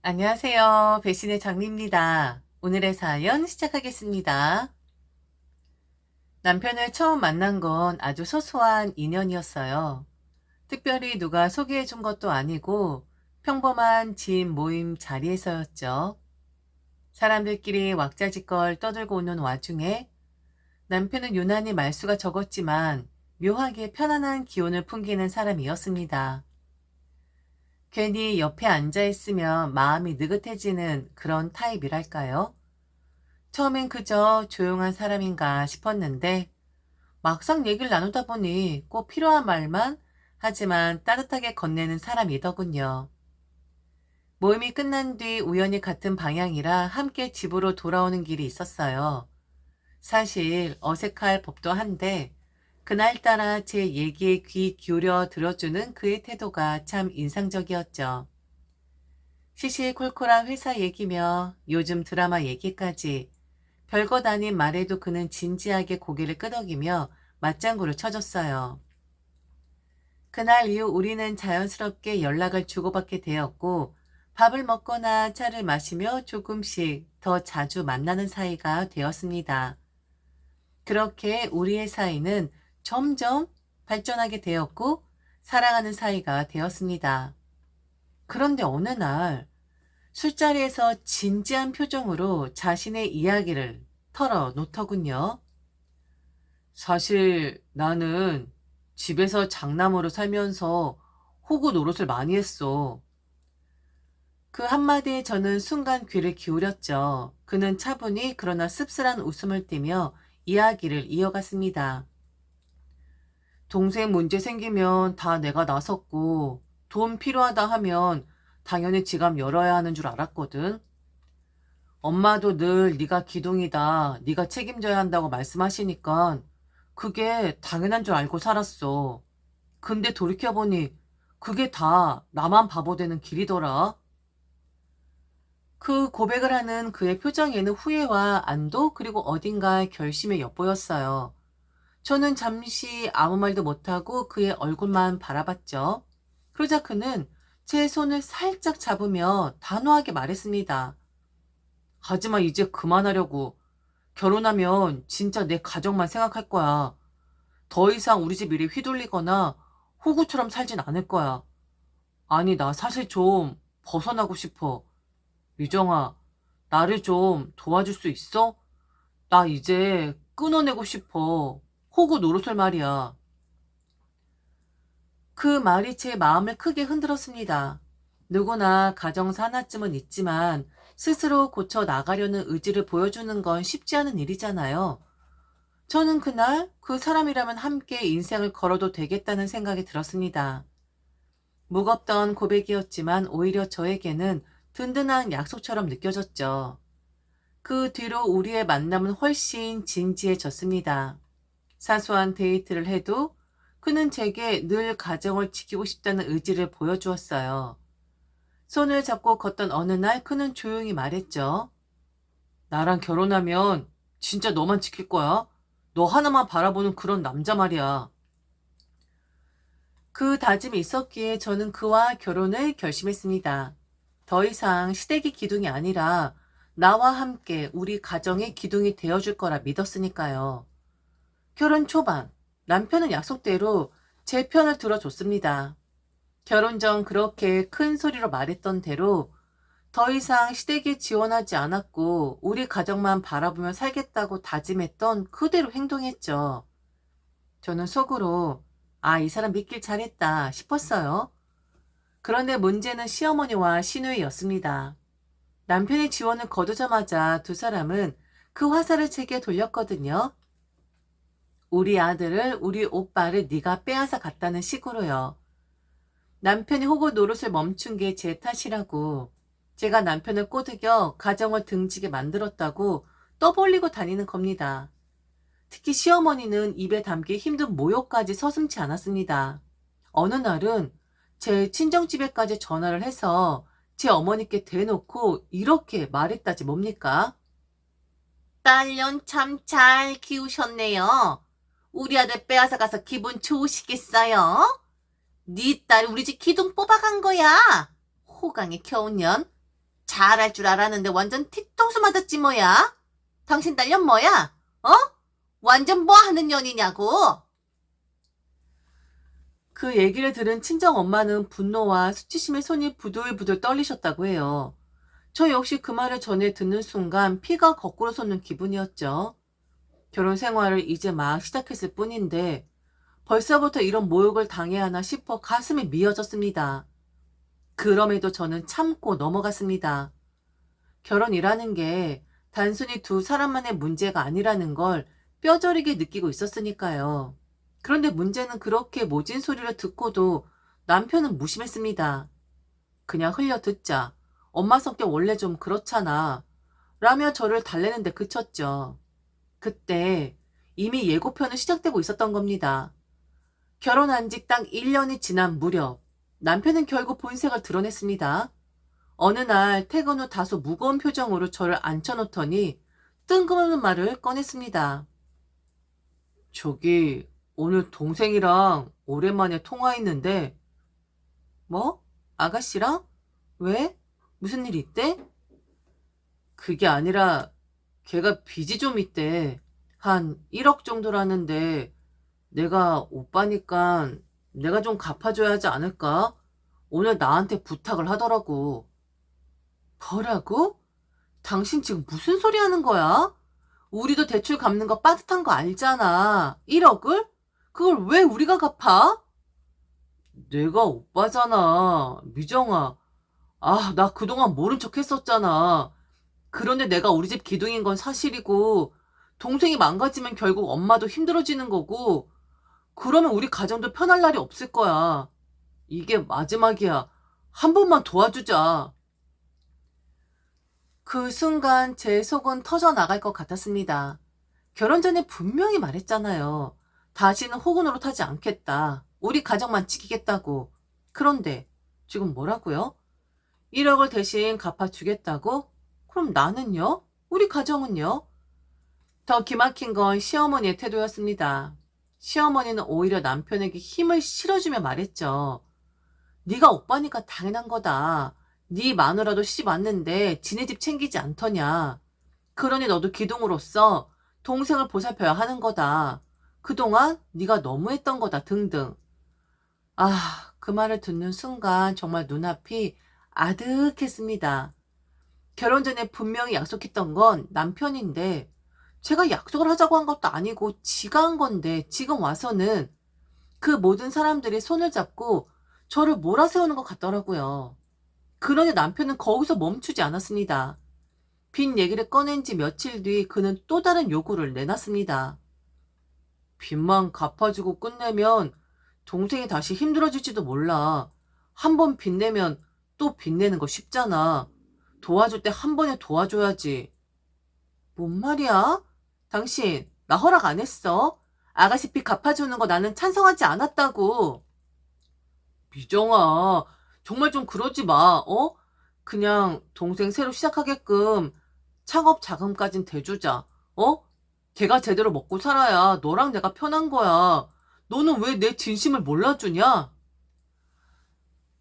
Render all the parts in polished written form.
안녕하세요. 배신의 장미입니다. 오늘의 사연 시작하겠습니다. 남편을 처음 만난 건 아주 소소한 인연이었어요. 특별히 누가 소개해 준 것도 아니고 평범한 지인 모임 자리에서였죠. 사람들끼리 왁자지껄 떠들고 오는 와중에 남편은 유난히 말수가 적었지만 묘하게 편안한 기운을 풍기는 사람이었습니다. 괜히 옆에 앉아 있으면 마음이 느긋해지는 그런 타입이랄까요? 처음엔 그저 조용한 사람인가 싶었는데 막상 얘기를 나누다 보니 꼭 필요한 말만 하지만 따뜻하게 건네는 사람이더군요. 모임이 끝난 뒤 우연히 같은 방향이라 함께 집으로 돌아오는 길이 있었어요. 사실 어색할 법도 한데 그날따라 제 얘기에 귀 기울여 들어주는 그의 태도가 참 인상적이었죠. 시시콜콜한 회사 얘기며 요즘 드라마 얘기까지 별것 아닌 말에도 그는 진지하게 고개를 끄덕이며 맞장구를 쳐줬어요. 그날 이후 우리는 자연스럽게 연락을 주고받게 되었고 밥을 먹거나 차를 마시며 조금씩 더 자주 만나는 사이가 되었습니다. 그렇게 우리의 사이는 점점 발전하게 되었고 사랑하는 사이가 되었습니다. 그런데 어느 날 술자리에서 진지한 표정으로 자신의 이야기를 털어놓더군요. 사실 나는 집에서 장남으로 살면서 호구 노릇을 많이 했어. 그 한마디에 저는 순간 귀를 기울였죠. 그는 차분히 그러나 씁쓸한 웃음을 띠며 이야기를 이어갔습니다. 동생 문제 생기면 다 내가 나섰고 돈 필요하다 하면 당연히 지갑 열어야 하는 줄 알았거든. 엄마도 늘 네가 기둥이다, 네가 책임져야 한다고 말씀하시니까 그게 당연한 줄 알고 살았어. 근데 돌이켜보니 그게 다 나만 바보 되는 길이더라. 그 고백을 하는 그의 표정에는 후회와 안도 그리고 어딘가 결심이 엿보였어요. 저는 잠시 아무 말도 못하고 그의 얼굴만 바라봤죠. 그러자 그는 제 손을 살짝 잡으며 단호하게 말했습니다. 하지만 이제 그만하려고. 결혼하면 진짜 내 가정만 생각할 거야. 더 이상 우리 집 일에 휘둘리거나 호구처럼 살진 않을 거야. 아니, 나 사실 좀 벗어나고 싶어. 유정아, 나를 좀 도와줄 수 있어? 나 이제 끊어내고 싶어. 호구 노릇을 말이야. 그 말이 제 마음을 크게 흔들었습니다. 누구나 가정사 하나쯤은 있지만 스스로 고쳐 나가려는 의지를 보여주는 건 쉽지 않은 일이잖아요. 저는 그날 그 사람이라면 함께 인생을 걸어도 되겠다는 생각이 들었습니다. 무겁던 고백이었지만 오히려 저에게는 든든한 약속처럼 느껴졌죠. 그 뒤로 우리의 만남은 훨씬 진지해졌습니다. 사소한 데이트를 해도 그는 제게 늘 가정을 지키고 싶다는 의지를 보여주었어요. 손을 잡고 걷던 어느 날 그는 조용히 말했죠. 나랑 결혼하면 진짜 너만 지킬 거야. 너 하나만 바라보는 그런 남자 말이야. 그 다짐이 있었기에 저는 그와 결혼을 결심했습니다. 더 이상 시댁의 기둥이 아니라 나와 함께 우리 가정의 기둥이 되어줄 거라 믿었으니까요. 결혼 초반, 남편은 약속대로 제 편을 들어줬습니다. 결혼 전 그렇게 큰 소리로 말했던 대로 더 이상 시댁에 지원하지 않았고 우리 가정만 바라보며 살겠다고 다짐했던 그대로 행동했죠. 저는 속으로 아, 이 사람 믿길 잘했다 싶었어요. 그런데 문제는 시어머니와 시누이였습니다. 남편의 지원을 거두자마자 두 사람은 그 화살을 제게 돌렸거든요. 우리 아들을, 우리 오빠를 네가 빼앗아 갔다는 식으로요. 남편이 호구 노릇을 멈춘 게 제 탓이라고, 제가 남편을 꼬드겨 가정을 등지게 만들었다고 떠벌리고 다니는 겁니다. 특히 시어머니는 입에 담기 힘든 모욕까지 서슴지 않았습니다. 어느 날은 제 친정집에까지 전화를 해서 제 어머니께 대놓고 이렇게 말했다지 뭡니까? 딸년 참 잘 키우셨네요. 우리 아들 빼앗아 가서 기분 좋으시겠어요? 네 딸 우리 집 기둥 뽑아간 거야. 호강이 겨운 년. 잘할 줄 알았는데 완전 뒤통수 맞았지 뭐야? 당신 딸년 뭐야? 어? 완전 뭐 하는 년이냐고? 그 얘기를 들은 친정 엄마는 분노와 수치심에 손이 부들부들 떨리셨다고 해요. 저 역시 그 말을 전해 듣는 순간 피가 거꾸로 솟는 기분이었죠. 결혼 생활을 이제 막 시작했을 뿐인데 벌써부터 이런 모욕을 당해야 하나 싶어 가슴이 미어졌습니다. 그럼에도 저는 참고 넘어갔습니다. 결혼이라는 게 단순히 두 사람만의 문제가 아니라는 걸 뼈저리게 느끼고 있었으니까요. 그런데 문제는 그렇게 모진 소리를 듣고도 남편은 무심했습니다. 그냥 흘려 듣자. 엄마 성격 원래 좀 그렇잖아. 라며 저를 달래는데 그쳤죠. 그때 이미 예고편은 시작되고 있었던 겁니다. 결혼한 지 딱 1년이 지난 무렵 남편은 결국 본색을 드러냈습니다. 어느 날 퇴근 후 다소 무거운 표정으로 저를 앉혀놓더니 뜬금없는 말을 꺼냈습니다. 저기 오늘 동생이랑 오랜만에 통화했는데 뭐? 아가씨랑? 왜? 무슨 일 있대? 그게 아니라 걔가 빚이 좀 있대. 한 1억 정도라는데 내가 오빠니까 내가 좀 갚아줘야 하지 않을까? 오늘 나한테 부탁을 하더라고. 뭐라고? 당신 지금 무슨 소리 하는 거야? 우리도 대출 갚는 거 빠듯한 거 알잖아. 1억을? 그걸 왜 우리가 갚아? 내가 오빠잖아. 미정아. 아, 나 그동안 모른 척 했었잖아. 그런데 내가 우리 집 기둥인 건 사실이고, 동생이 망가지면 결국 엄마도 힘들어지는 거고, 그러면 우리 가정도 편할 날이 없을 거야. 이게 마지막이야. 한 번만 도와주자. 그 순간 제 속은 터져나갈 것 같았습니다. 결혼 전에 분명히 말했잖아요. 다시는 호구노릇 하지 않겠다. 우리 가정만 지키겠다고. 그런데 지금 뭐라고요? 1억을 대신 갚아주겠다고? 그럼 나는요? 우리 가정은요? 더 기막힌 건 시어머니의 태도였습니다. 시어머니는 오히려 남편에게 힘을 실어주며 말했죠. 네가 오빠니까 당연한 거다. 네 마누라도 시집 왔는데 지네 집 챙기지 않더냐. 그러니 너도 기둥으로서 동생을 보살펴야 하는 거다. 그동안 네가 너무했던 거다 등등. 아, 그 말을 듣는 순간 정말 눈앞이 아득했습니다. 결혼 전에 분명히 약속했던 건 남편인데 제가 약속을 하자고 한 것도 아니고 지가 한 건데 지금 와서는 그 모든 사람들이 손을 잡고 저를 몰아세우는 것 같더라고요. 그러니 남편은 거기서 멈추지 않았습니다. 빚 얘기를 꺼낸 지 며칠 뒤 그는 또 다른 요구를 내놨습니다. 빚만 갚아주고 끝내면 동생이 다시 힘들어질지도 몰라. 한 번 빚내면 또 빚내는 거 쉽잖아. 도와줄 때 한 번에 도와줘야지. 뭔 말이야? 당신 나 허락 안 했어? 아가씨 빚 갚아주는 거 나는 찬성하지 않았다고. 미정아, 정말 좀 그러지 마, 어? 그냥 동생 새로 시작하게끔 창업 자금까진 대주자, 어? 걔가 제대로 먹고 살아야 너랑 내가 편한 거야. 너는 왜 내 진심을 몰라주냐?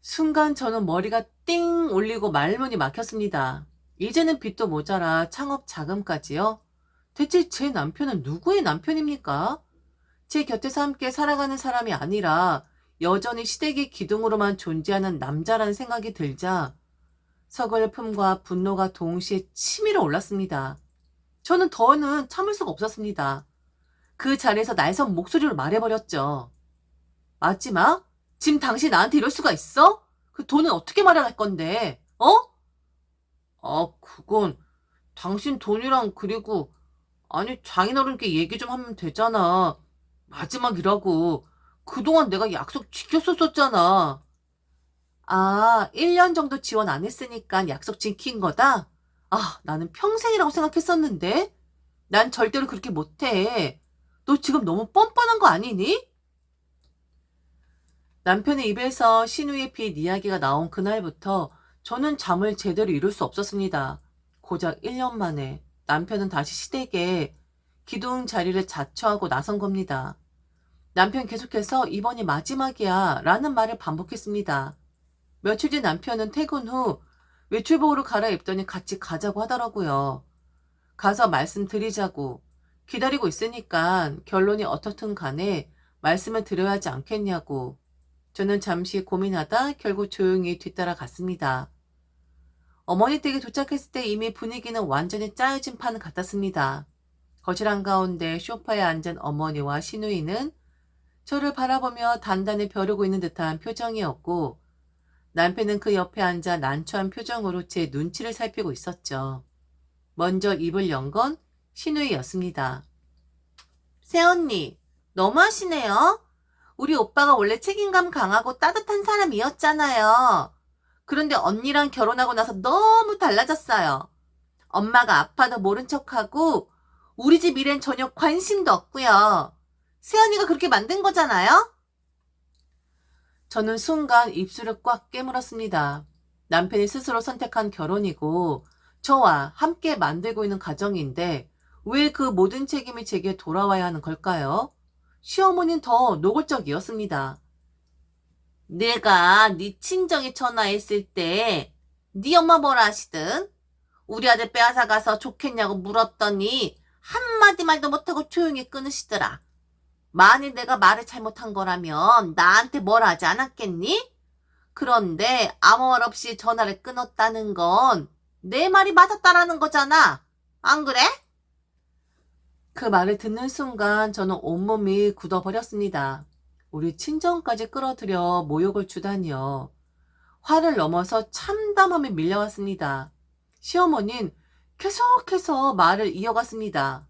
순간 저는 머리가 띵 올리고 말문이 막혔습니다. 이제는 빚도 모자라 창업 자금까지요? 대체 제 남편은 누구의 남편입니까? 제 곁에서 함께 살아가는 사람이 아니라 여전히 시댁의 기둥으로만 존재하는 남자라는 생각이 들자 서글픔과 분노가 동시에 치밀어 올랐습니다. 저는 더는 참을 수가 없었습니다. 그 자리에서 날선 목소리로 말해버렸죠. 맞지 마? 지금 당신 나한테 이럴 수가 있어? 그 돈은 어떻게 마련할 건데? 어? 아, 그건 당신 돈이랑 그리고 아니 장인어른께 얘기 좀 하면 되잖아. 마지막이라고. 그동안 내가 약속 지켰었잖아. 아, 1년 정도 지원 안 했으니까 약속 지킨 거다? 아, 나는 평생이라고 생각했었는데? 난 절대로 그렇게 못해. 너 지금 너무 뻔뻔한 거 아니니? 남편의 입에서 신우의 빚 이야기가 나온 그날부터 저는 잠을 제대로 이룰 수 없었습니다. 고작 1년 만에 남편은 다시 시댁에 기둥 자리를 자처하고 나선 겁니다. 남편 계속해서 이번이 마지막이야 라는 말을 반복했습니다. 며칠 뒤 남편은 퇴근 후 외출복으로 갈아입더니 같이 가자고 하더라고요. 가서 말씀드리자고. 기다리고 있으니까 결론이 어떻든 간에 말씀을 드려야 하지 않겠냐고. 저는 잠시 고민하다 결국 조용히 뒤따라 갔습니다. 어머니 댁에 도착했을 때 이미 분위기는 완전히 짜여진 판 같았습니다. 거실 한가운데 소파에 앉은 어머니와 시누이는 저를 바라보며 단단히 벼르고 있는 듯한 표정이었고, 남편은 그 옆에 앉아 난처한 표정으로 제 눈치를 살피고 있었죠. 먼저 입을 연 건 시누이였습니다. 새언니, 너무하시네요. 우리 오빠가 원래 책임감 강하고 따뜻한 사람이었잖아요. 그런데 언니랑 결혼하고 나서 너무 달라졌어요. 엄마가 아파도 모른 척하고 우리 집 일엔 전혀 관심도 없고요. 새언니가 그렇게 만든 거잖아요? 저는 순간 입술을 꽉 깨물었습니다. 남편이 스스로 선택한 결혼이고 저와 함께 만들고 있는 가정인데 왜 그 모든 책임이 제게 돌아와야 하는 걸까요? 시어머니는 더 노골적이었습니다. 내가 네 친정에 전화했을 때 네 엄마 뭐라 하시든 우리 아들 빼앗아가서 좋겠냐고 물었더니 한마디 말도 못하고 조용히 끊으시더라. 만일 내가 말을 잘못한 거라면 나한테 뭐라 하지 않았겠니? 그런데 아무 말 없이 전화를 끊었다는 건 내 말이 맞았다라는 거잖아. 안 그래? 그 말을 듣는 순간 저는 온몸이 굳어버렸습니다. 우리 친정까지 끌어들여 모욕을 주다니요. 화를 넘어서 참담함이 밀려왔습니다. 시어머니는 계속해서 말을 이어갔습니다.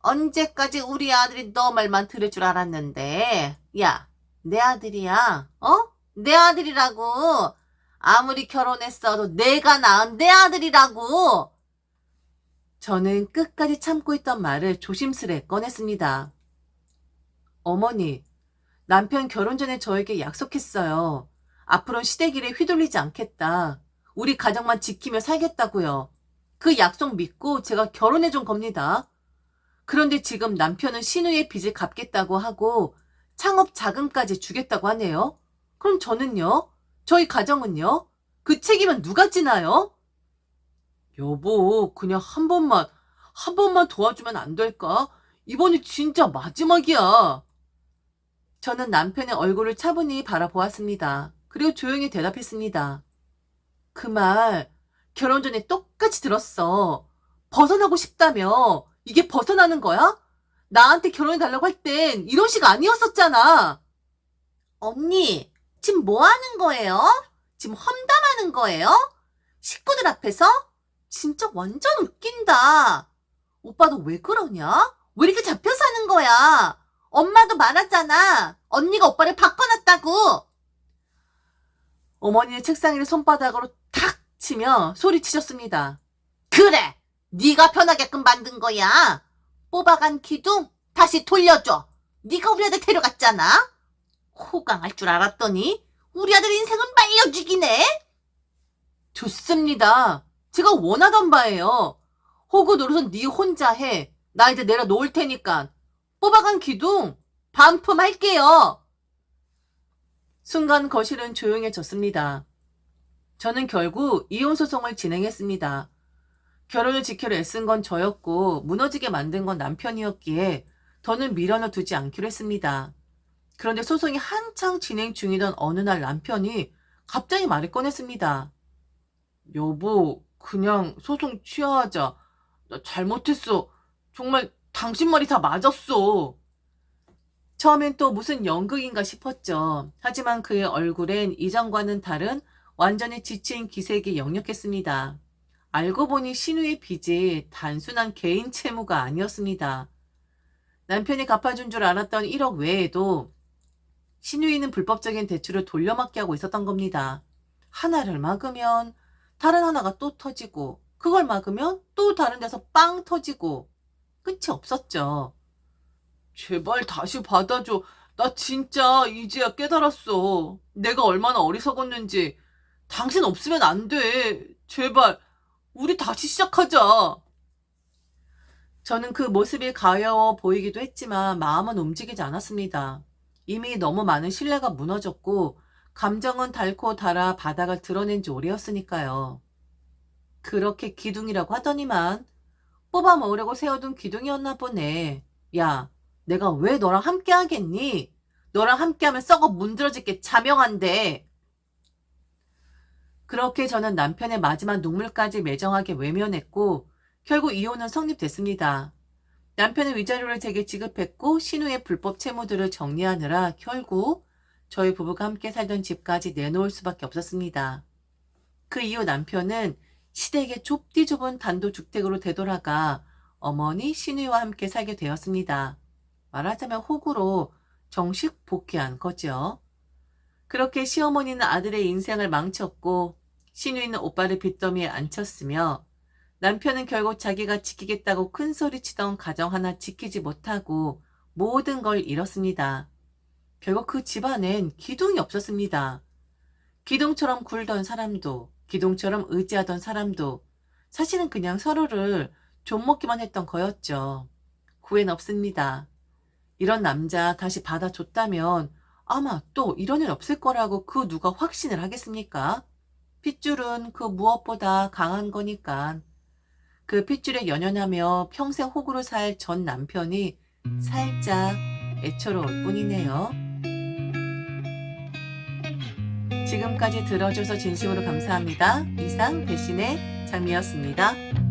언제까지 우리 아들이 너 말만 들을 줄 알았는데. 야, 내 아들이야. 어? 내 아들이라고. 아무리 결혼했어도 내가 낳은 내 아들이라고. 저는 끝까지 참고 있던 말을 조심스레 꺼냈습니다. 어머니, 남편 결혼 전에 저에게 약속했어요. 앞으로는 시댁일에 휘둘리지 않겠다. 우리 가정만 지키며 살겠다고요. 그 약속 믿고 제가 결혼해 준 겁니다. 그런데 지금 남편은 시누이의 빚을 갚겠다고 하고 창업 자금까지 주겠다고 하네요. 그럼 저는요? 저희 가정은요? 그 책임은 누가 지나요? 여보, 그냥 한 번만 도와주면 안 될까? 이번이 진짜 마지막이야. 저는 남편의 얼굴을 차분히 바라보았습니다. 그리고 조용히 대답했습니다. 그 말 결혼 전에 똑같이 들었어. 벗어나고 싶다며. 이게 벗어나는 거야? 나한테 결혼해달라고 할 땐 이런 식 아니었었잖아. 언니, 지금 뭐 하는 거예요? 지금 험담하는 거예요? 식구들 앞에서? 진짜 완전 웃긴다. 오빠 너 왜 그러냐? 왜 이렇게 잡혀 사는 거야? 엄마도 말하잖아. 언니가 오빠를 바꿔놨다고. 어머니는 책상 위를 손바닥으로 탁 치며 소리치셨습니다. 그래! 네가 편하게끔 만든 거야. 뽑아간 기둥 다시 돌려줘. 네가 우리 아들 데려갔잖아. 호강할 줄 알았더니 우리 아들 인생은 말려 죽이네. 좋습니다. 제가 원하던 바예요. 호구 노릇은 네 혼자 해. 나 이제 내려놓을 테니까. 뽑아간 기둥 반품할게요. 순간 거실은 조용해졌습니다. 저는 결국 이혼소송을 진행했습니다. 결혼을 지키려 애쓴 건 저였고 무너지게 만든 건 남편이었기에 더는 미련을 두지 않기로 했습니다. 그런데 소송이 한창 진행 중이던 어느 날 남편이 갑자기 말을 꺼냈습니다. 여보, 그냥 소송 취하하자. 나 잘못했어. 정말 당신 말이 다 맞았어. 처음엔 또 무슨 연극인가 싶었죠. 하지만 그의 얼굴엔 이전과는 다른 완전히 지친 기색이 역력했습니다. 알고 보니 신우의 빚이 단순한 개인 채무가 아니었습니다. 남편이 갚아준 줄 알았던 1억 외에도 신우이는 불법적인 대출을 돌려막기 하고 있었던 겁니다. 하나를 막으면 다른 하나가 또 터지고 그걸 막으면 또 다른 데서 빵 터지고 끝이 없었죠. 제발 다시 받아줘. 나 진짜 이제야 깨달았어. 내가 얼마나 어리석었는지. 당신 없으면 안 돼. 제발 우리 다시 시작하자. 저는 그 모습이 가여워 보이기도 했지만 마음은 움직이지 않았습니다. 이미 너무 많은 신뢰가 무너졌고 감정은 닳고 닳아 바닥을 드러낸 지 오래였으니까요. 그렇게 기둥이라고 하더니만 뽑아 먹으려고 세워둔 기둥이었나 보네. 야, 내가 왜 너랑 함께 하겠니? 너랑 함께하면 썩어 문드러질게 자명한데. 그렇게 저는 남편의 마지막 눈물까지 매정하게 외면했고 결국 이혼은 성립됐습니다. 남편은 위자료를 제게 지급했고 신우의 불법 채무들을 정리하느라 결국 저희 부부가 함께 살던 집까지 내놓을 수밖에 없었습니다. 그 이후 남편은 시댁의 좁디 좁은 단독주택으로 되돌아가 어머니 신우와 함께 살게 되었습니다. 말하자면 호구로 정식 복귀한 거죠. 그렇게 시어머니는 아들의 인생을 망쳤고 신우이는 오빠를 빚더미에 앉혔으며 남편은 결국 자기가 지키겠다고 큰소리치던 가정 하나 지키지 못하고 모든 걸 잃었습니다. 결국 그 집안엔 기둥이 없었습니다. 기둥처럼 굴던 사람도, 기둥처럼 의지하던 사람도 사실은 그냥 서로를 좀먹기만 했던 거였죠. 후회는 없습니다. 이런 남자 다시 받아줬다면 아마 또 이런 일 없을 거라고 그 누가 확신을 하겠습니까? 핏줄은 그 무엇보다 강한 거니까. 그 핏줄에 연연하며 평생 호구로 살 전 남편이 살짝 애처로울 뿐이네요. 지금까지 들어줘서 진심으로 감사합니다. 이상 배신의 장미였습니다.